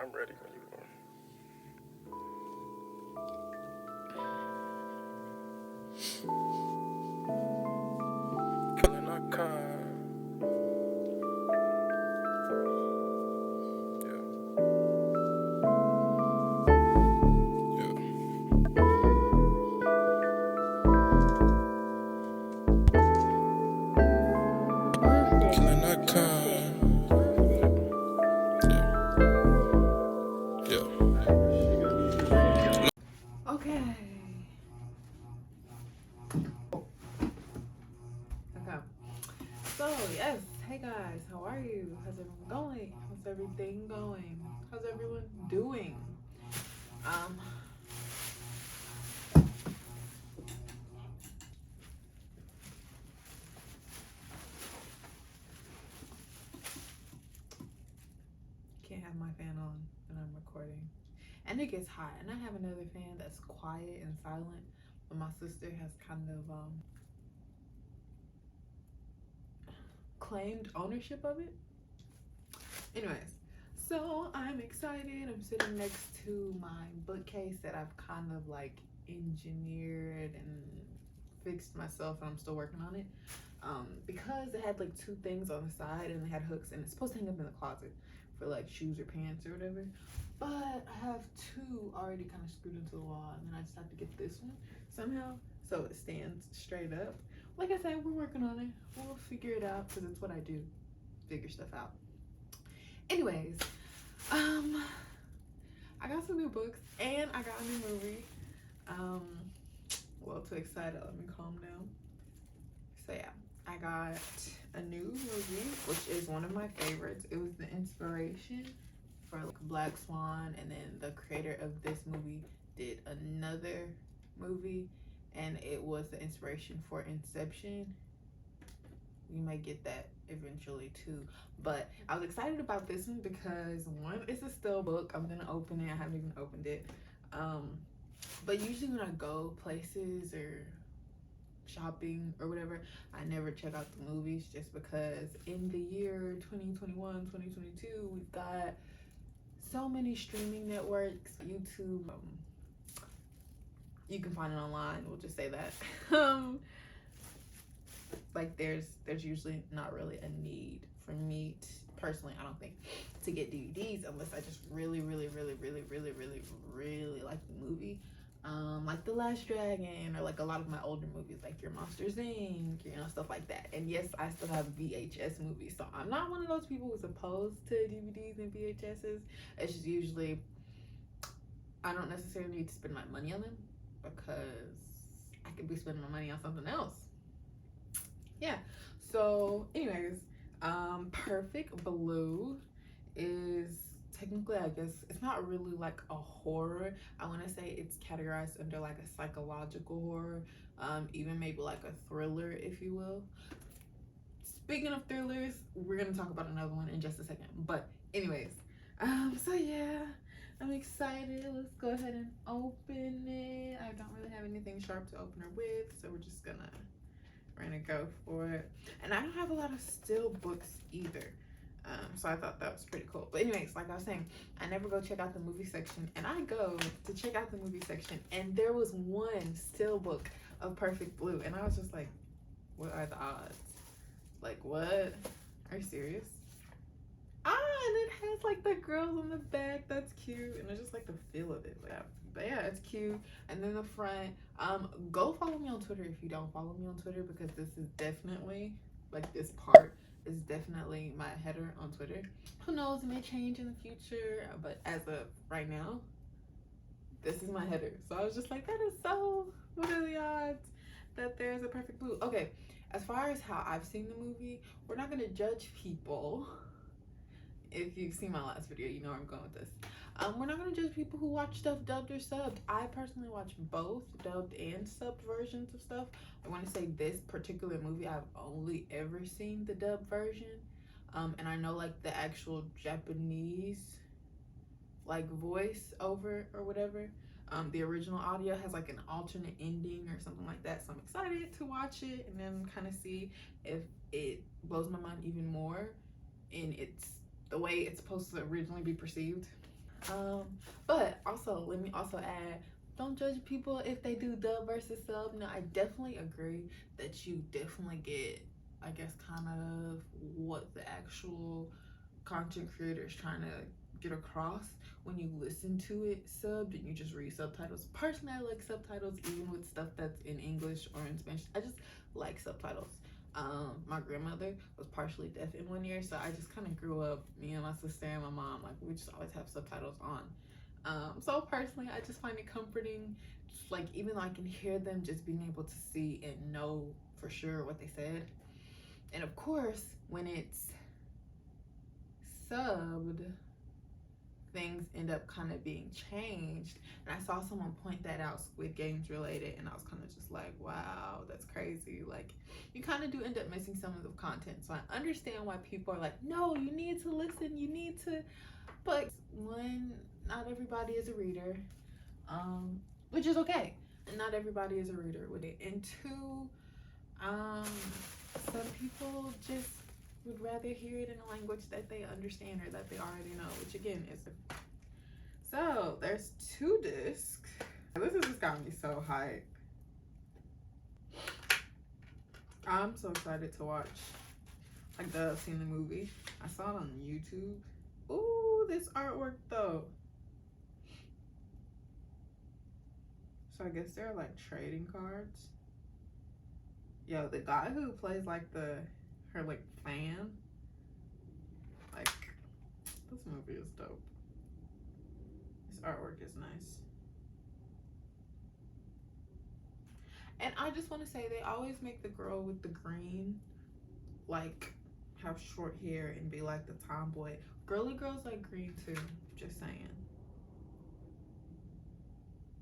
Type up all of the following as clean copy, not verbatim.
I'm ready when you are. Feeling not kind. Okay. So, yes. Hey guys, how are you? How's everyone going? How's everything going? How's everyone doing? Can't have my fan on when I'm recording. And it gets hot. And I have another fan that's quiet and silent, but my sister has kind of claimed ownership of it. Anyways, so I'm excited. I'm sitting next to my bookcase that I've kind of like engineered and fixed myself, and I'm still working on it. Because it had like two things on the side and it had hooks, and it's supposed to hang up in the closet for like shoes or pants or whatever. But I have two already kind of screwed into the wall, and then I just have to get this one somehow so it stands straight up. Like I said, we're working on it. We'll figure it out because it's what I do, figure stuff out. Anyways, I got some new books and I got a new movie. Well, too excited. Let me calm down. So yeah, I got a new movie, which is one of my favorites. It was the inspiration for like Black Swan, and then the creator of this movie did another movie, and it was the inspiration for Inception. We might get that eventually too, but I was excited about this one because one, it's a still book. I'm gonna open it. I haven't even opened it. But usually when I go places or shopping or whatever, I never check out the movies, just because in the year 2021 2022 we've got so many streaming networks. YouTube, you can find it online, we'll just say that. Like there's usually not really a need for me to, personally, I don't think, to get DVDs unless I just really like the movie. Like The Last Dragon, or like a lot of my older movies like Your Monsters Inc., you know, stuff like that. And yes, I still have VHS movies, so I'm not one of those people who's opposed to DVDs and VHSs. It's just usually I don't necessarily need to spend my money on them because I could be spending my money on something else. Yeah, so anyways, Perfect Blue is technically, I guess it's not really like a horror. I want to say it's categorized under like a psychological horror, even maybe like a thriller, if you will. Speaking of thrillers, we're gonna talk about another one in just a second, but anyways, so yeah, I'm excited. Let's go ahead and open it. I don't really have anything sharp to open her with, so we're gonna go for it. And I don't have a lot of still books either, so I thought that was pretty cool. But anyways, like I was saying, I never go check out the movie section, and I go to check out the movie section, and there was one still book of Perfect Blue, and I was just like, what are the odds? Like, what? Are you serious? And it has like the girls on the back. That's cute, and it's just like the feel of it. Like, but yeah, it's cute. And then the front. Go follow me on Twitter if you don't follow me on Twitter, because this is definitely, like, this part is definitely my header on Twitter. Who knows? It may change in the future, but as of right now, this is my header. So I was just like, that is so. What are the odds that there's a Perfect Blue? Okay, as far as how I've seen the movie, we're not gonna judge people. If you've seen my last video, you know where I'm going with this. We're not going to judge people who watch stuff dubbed or subbed. I personally watch both dubbed and subbed versions of stuff. I want to say this particular movie, I've only ever seen the dubbed version. And I know like the actual Japanese like voice over or whatever. The original audio has like an alternate ending or something like that. So I'm excited to watch it and then kind of see if it blows my mind even more in its the way it's supposed to originally be perceived. But also, let me also add, don't judge people if they do dub versus sub. No, I definitely agree that you definitely get, I guess, kind of what the actual content creator is trying to get across when you listen to it subbed and you just read subtitles. Personally, I like subtitles even with stuff that's in English or in Spanish. I just like subtitles. My grandmother was partially deaf in one year, so I just kind of grew up, me and my sister and my mom, like we just always have subtitles on. So personally, I just find it comforting, just like even though I can hear them, just being able to see and know for sure what they said. And of course, when it's subbed, things end up kind of being changed. And I saw someone point that out, Squid Games related, and I was kind of just like, wow, that's crazy. Like, you kind of do end up missing some of the content. So I understand why people are like, no, you need to listen, you need to. But one, not everybody is a reader, which is okay. Not everybody is a reader with it. And two, some people just would rather hear it in a language that they understand or that they already know, which again is so there's 2 discs. This has just got me so hyped. I'm so excited to watch like the seen the movie. I saw it on YouTube. Ooh, this artwork though. So I guess they're like trading cards. Yo, the guy who plays like her like fan, like, this movie is dope. This artwork is nice. And I just want to say, they always make the girl with the green like have short hair and be like the tomboy. Girly girls like green too, just saying.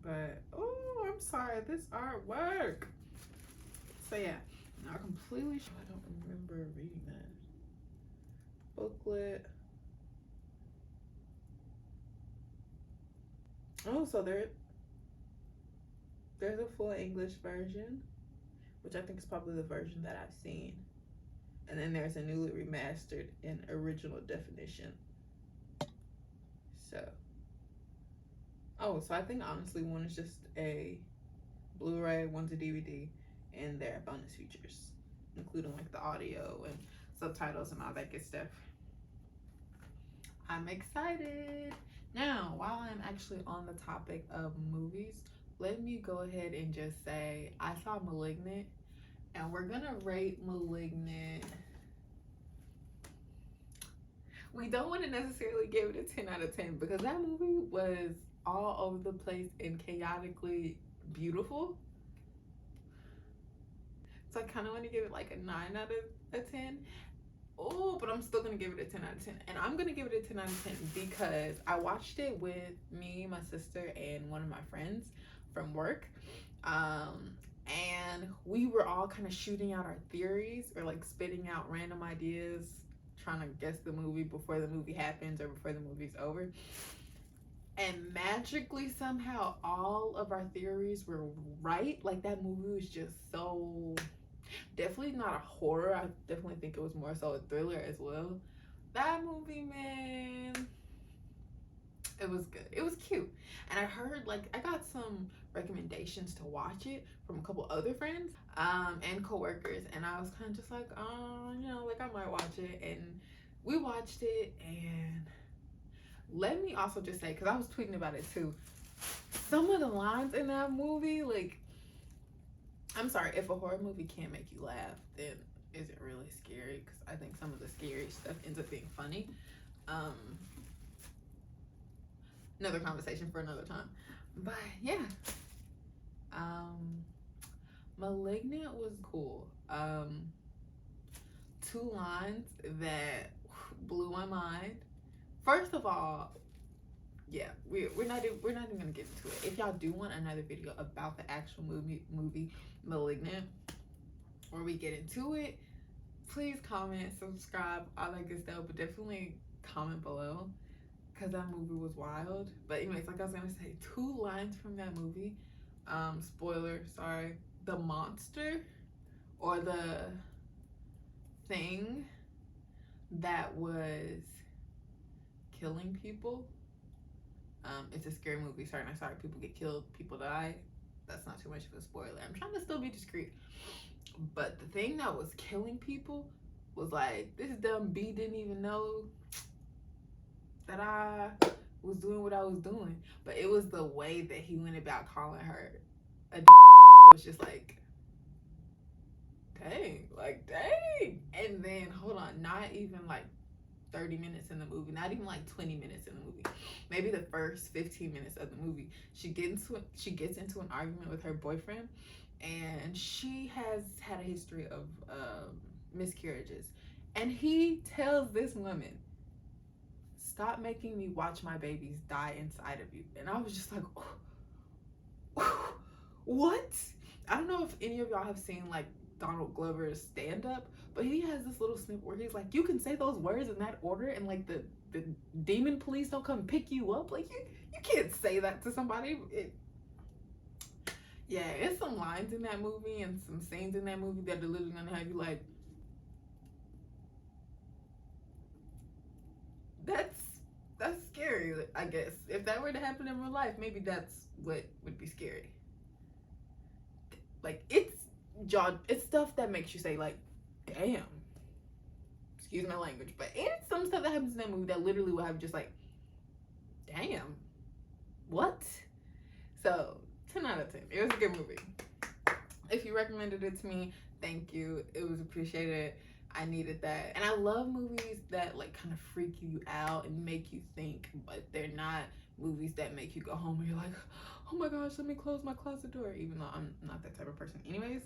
But oh, I'm sorry, this artwork. So yeah, I completely, I don't remember reading that booklet. Oh, so there's a full English version, which I think is probably the version that I've seen. And then there's a newly remastered in original definition. So, oh, so I think honestly one is just a Blu-ray, one's a DVD, and their bonus features, including like the audio and subtitles and all that good stuff. I'm excited. Now, while I'm actually on the topic of movies, let me go ahead and just say I saw Malignant, and we're gonna rate Malignant. We don't want to necessarily give it a 10 out of 10 because that movie was all over the place and chaotically beautiful. So I kind of want to give it like a 9 out of 10. Oh, but I'm still gonna give it a 10 out of 10. And I'm gonna give it a 10 out of 10 because I watched it with me, my sister, and one of my friends from work. And we were all kind of shooting out our theories or like spitting out random ideas, trying to guess the movie before the movie happens or before the movie's over. And magically, somehow, all of our theories were right. Like, that movie was just so... Definitely not a horror. I definitely think it was more so a thriller as well. That movie, man, it was good. It was cute. And I heard, like, I got some recommendations to watch it from a couple other friends and coworkers. And I was kind of just like, you know, like, I might watch it. And we watched it. And let me also just say, because I was tweeting about it too, some of the lines in that movie, like, I'm sorry, if a horror movie can't make you laugh, then is it really scary? Because I think some of the scary stuff ends up being funny. Another conversation for another time. But yeah, Malignant was cool. 2 lines that blew my mind. First of all, yeah, we're not even gonna get into it. If y'all do want another video about the actual movie Malignant, where we get into it, please comment, subscribe, all that good stuff. But definitely comment below, because that movie was wild. But anyways, like I was gonna say, 2 lines from that movie. Spoiler, sorry. The monster or the thing that was killing people It's a scary movie. Sorry, not sorry. People get killed, people die. That's not too much of a spoiler. I'm trying to still be discreet. But the thing that was killing people was like, this dumb B didn't even know that I was doing what I was doing. But it was the way that he went about calling her a was just like, dang, like, dang. And then, hold on, not even like 30 minutes in the movie, not even like 20 minutes in the movie, maybe the first 15 minutes of the movie, she gets into an argument with her boyfriend, and she has had a history of miscarriages, and he tells this woman, stop making me watch my babies die inside of you. And I was just like, oh, what? I don't know if any of y'all have seen like Donald Glover's stand-up, but he has this little snippet where he's like, you can say those words in that order and like the demon police don't come pick you up. Like, you can't say that to somebody. Yeah, it's some lines in that movie and some scenes in that movie that are literally gonna have you like, that's scary, I guess. If that were to happen in real life, maybe that's what would be scary. Like, it's stuff that makes you say like, damn. Excuse my language, but it's some stuff that happens in that movie that literally will have just like, damn, what? So 10 out of 10. It was a good movie. If you recommended it to me, thank you. It was appreciated. I needed that. And I love movies that like kind of freak you out and make you think, but they're not movies that make you go home and you're like, oh my gosh, let me close my closet door, even though I'm not that type of person. Anyways,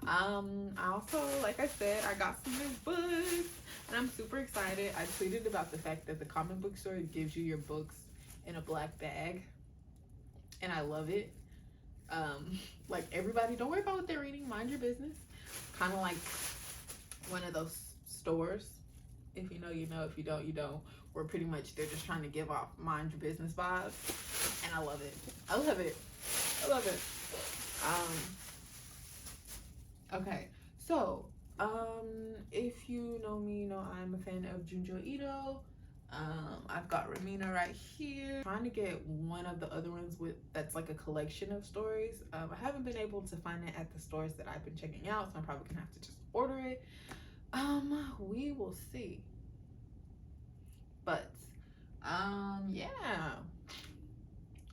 I also, like I said, I got some new books and I'm super excited. I tweeted about the fact that the comic book store gives you your books in a black bag, and I love it. Like, everybody, don't worry about what they're reading, mind your business. Kind of like one of those stores, if you know, you know, if you don't, you don't, where pretty much they're just trying to give off mind your business vibes, and I love it. I love it. I love it. Okay, so if you know me, you know I'm a fan of Junji Ito. I've got Ramina right here. I'm trying to get one of the other ones that's like a collection of stories. I haven't been able to find it at the stores that I've been checking out, so I'm probably gonna have to just order it. We will see. But yeah,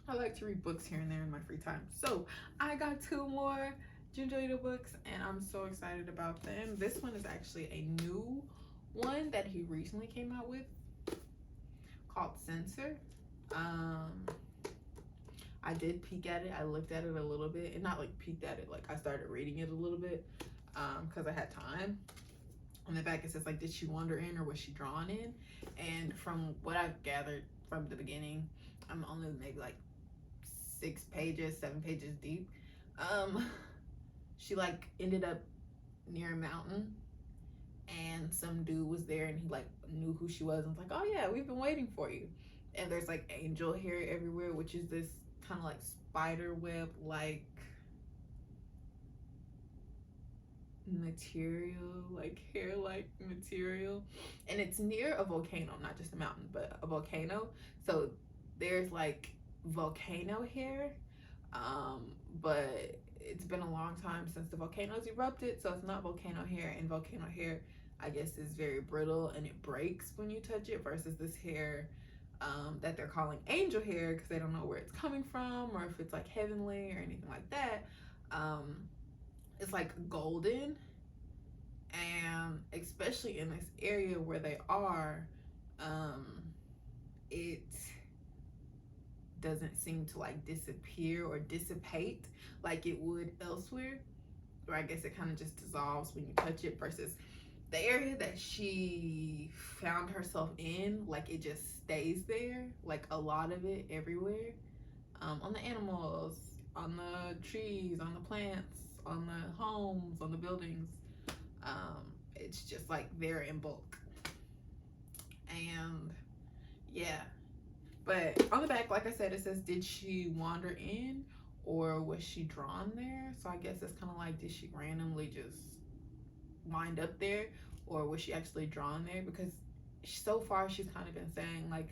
I like to read books here and there in my free time. So I got 2 more Junji Ito books and I'm so excited about them. This one is actually a new one that he recently came out with, called Censor. I did peek at it. I looked at it a little bit, and not like peeked at it, like I started reading it a little bit because I had time. On the back it says like, did she wander in or was she drawn in? And from what I've gathered from the beginning, I'm only maybe like 6 pages, 7 pages deep. She like ended up near a mountain, and some dude was there and he like knew who she was and was like, oh yeah, we've been waiting for you. And there's like angel hair everywhere, which is this kind of like spider web like material, like hair like material, and it's near a volcano, not just a mountain but a volcano. So there's like volcano hair, but it's been a long time since the volcanoes erupted, so it's not volcano hair. And volcano hair, I guess, is very brittle and it breaks when you touch it, versus this hair that they're calling angel hair because they don't know where it's coming from or if it's like heavenly or anything like that. It's like golden, and especially in this area where they are, it doesn't seem to like disappear or dissipate like it would elsewhere, or I guess it kind of just dissolves when you touch it, versus the area that she found herself in, like it just stays there, like a lot of it everywhere, on the animals, on the trees, on the plants, on the homes, on the buildings. It's just like there in bulk. And yeah, but on the back, like I said, it says, did she wander in or was she drawn there? So I guess it's kind of like, did she randomly just wind up there, or was she actually drawn there? Because so far she's kind of been saying like,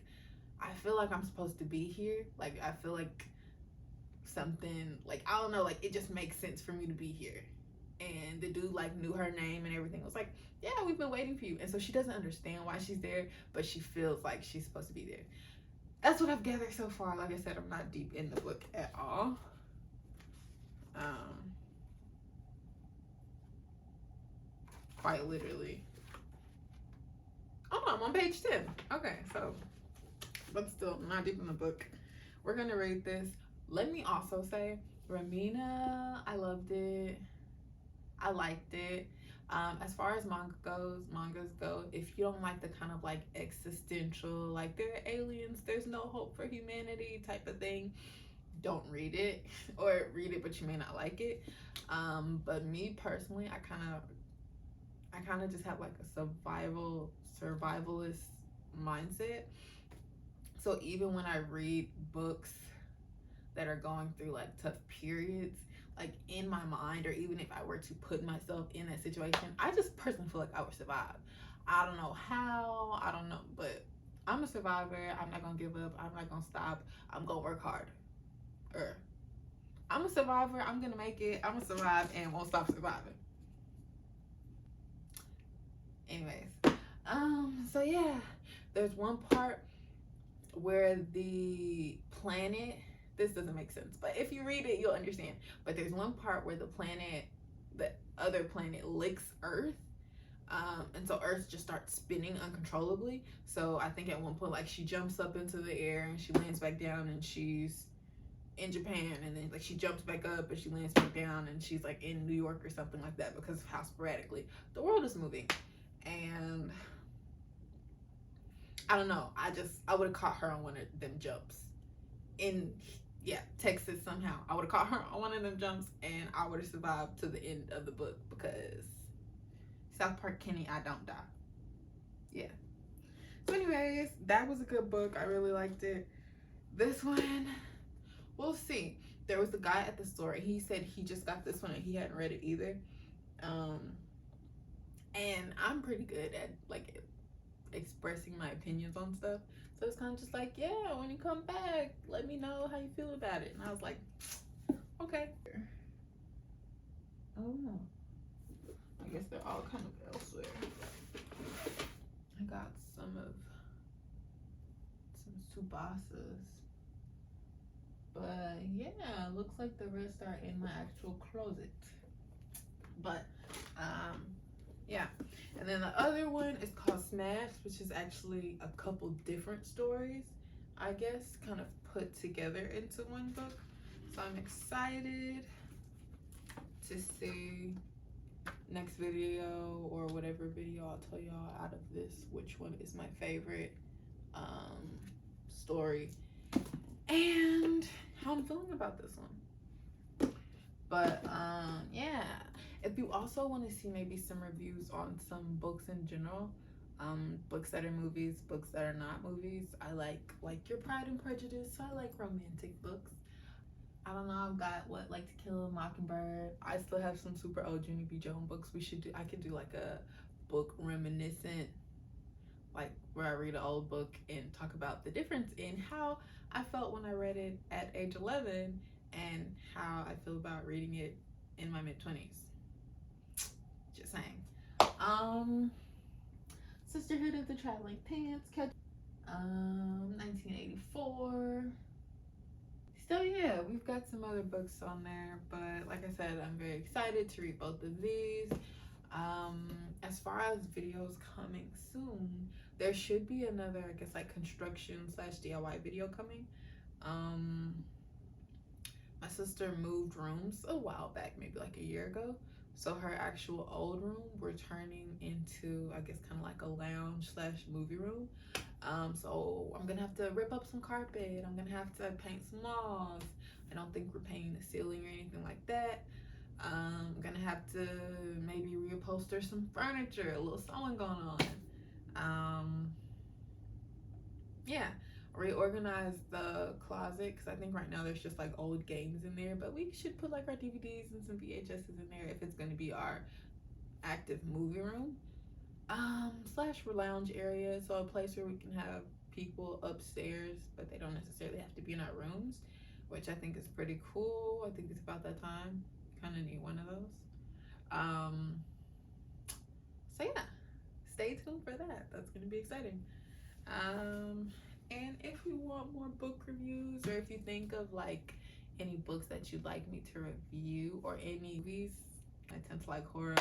I feel like I'm supposed to be here. Like I feel like something, like I don't know, like it just makes sense for me to be here. And the dude like knew her name and everything. It was like, yeah, we've been waiting for you. And so she doesn't understand why she's there, but she feels like she's supposed to be there. That's what I've gathered so far. Like I said, I'm not deep in the book at all. Quite literally. Oh no, I'm on page 10. Okay, so, but still not deep in the book. We're gonna rate this. Let me also say, Ramina, I loved it. I liked it. As far as mangas go, if you don't like the kind of like existential, like there are aliens, there's no hope for humanity type of thing, don't read it. Or read it but you may not like it. But me personally, I kind of just have like a survivalist mindset. So even when I read books that are going through like tough periods, like in my mind, or even if I were to put myself in that situation, I just personally feel like I would survive. I don't know how, I don't know, but I'm a survivor. I'm not gonna give up. I'm not gonna stop. I'm gonna work hard. I'm a survivor. I'm gonna make it. I'm gonna survive and won't stop surviving. Anyways, so yeah, there's one part where the planet, this doesn't make sense, but if you read it you'll understand. But there's one part where the other planet licks Earth, and so Earth just starts spinning uncontrollably. So I think at one point like she jumps up into the air and she lands back down and she's in Japan, and then like she jumps back up and she lands back down and she's like in New York or something like that, because of how sporadically the world is moving. And I don't know, I would have caught her on one of them jumps in, yeah, Texas somehow. I would have caught her on one of them jumps and I would have survived to the end of the book, because South Park Kenny, I don't die. Yeah. So anyways, that was a good book. I really liked it. This one, we'll see. There was a guy at the store, he said he just got this one and he hadn't read it either. And I'm pretty good at like expressing my opinions on stuff. So it's kind of just like, yeah, when you come back, let me know how you feel about it. And I was like, okay. Oh, I guess they're all kind of elsewhere. I got some Tsubasas. But yeah, looks like the rest are in my actual closet. But yeah. And then the other one is called Smash, which is actually a couple different stories, I guess, kind of put together into one book. So I'm excited to see next video, or whatever video I'll tell y'all out of this, which one is my favorite story and how I'm feeling about this one. But yeah, if you also want to see maybe some reviews on some books in general, books that are movies, books that are not movies, I like your Pride and Prejudice. So I like romantic books. I don't know, I've got what, Like to Kill a Mockingbird. I still have some super old Junie B. Jones books. I could do like a book reminiscent, like where I read an old book and talk about the difference in how I felt when I read it at age 11 and how I feel about reading it in my mid-20s. Just saying. Sisterhood of the Traveling Pants, 1984. So yeah, we've got some other books on there, but like I said, I'm very excited to read both of these. As far as videos coming soon, there should be another, I guess, like construction / DIY video coming. My sister moved rooms a while back, maybe like a year ago. So her actual old room, we're turning into, I guess, kind of like a lounge / movie room. So I'm gonna have to rip up some carpet. I'm gonna have to paint some walls. I don't think we're painting the ceiling or anything like that. I'm gonna have to maybe reupholster some furniture, a little sewing going on. Yeah, reorganize the closet, because I think right now there's just like old games in there, but we should put like our DVDs and some VHSs in there if it's gonna be our active movie room. Slash lounge area, so a place where we can have people upstairs, but they don't necessarily have to be in our rooms, which I think is pretty cool. I think it's about that time. Kind of need one of those. So yeah, stay tuned for that. That's gonna be exciting. And if you want more book reviews, or if you think of like any books that you'd like me to review, or any movies, I tend to like horror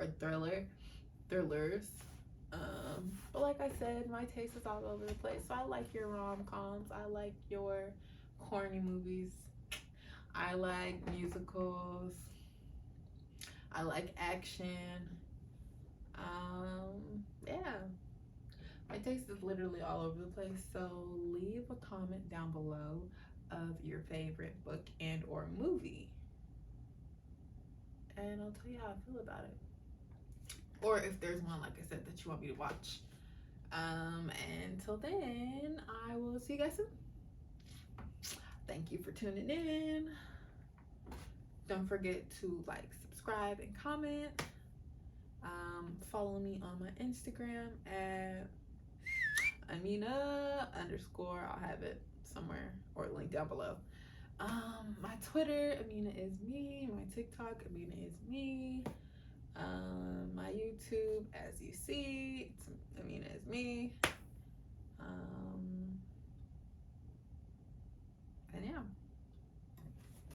or thrillers. But like I said, my taste is all over the place. So I like your rom-coms. I like your corny movies. I like musicals. I like action. Yeah. My taste is literally all over the place. So leave a comment down below of your favorite book and or movie. And I'll tell you how I feel about it. Or if there's one, like I said, that you want me to watch. Until then, I will see you guys soon. Thank you for tuning in. Don't forget to like, subscribe, and comment. Follow me on my Instagram at Amina _ I'll have it somewhere or link down below. My Twitter, Amina is me. My TikTok, Amina is me. My YouTube, as you see, it's Amina is me.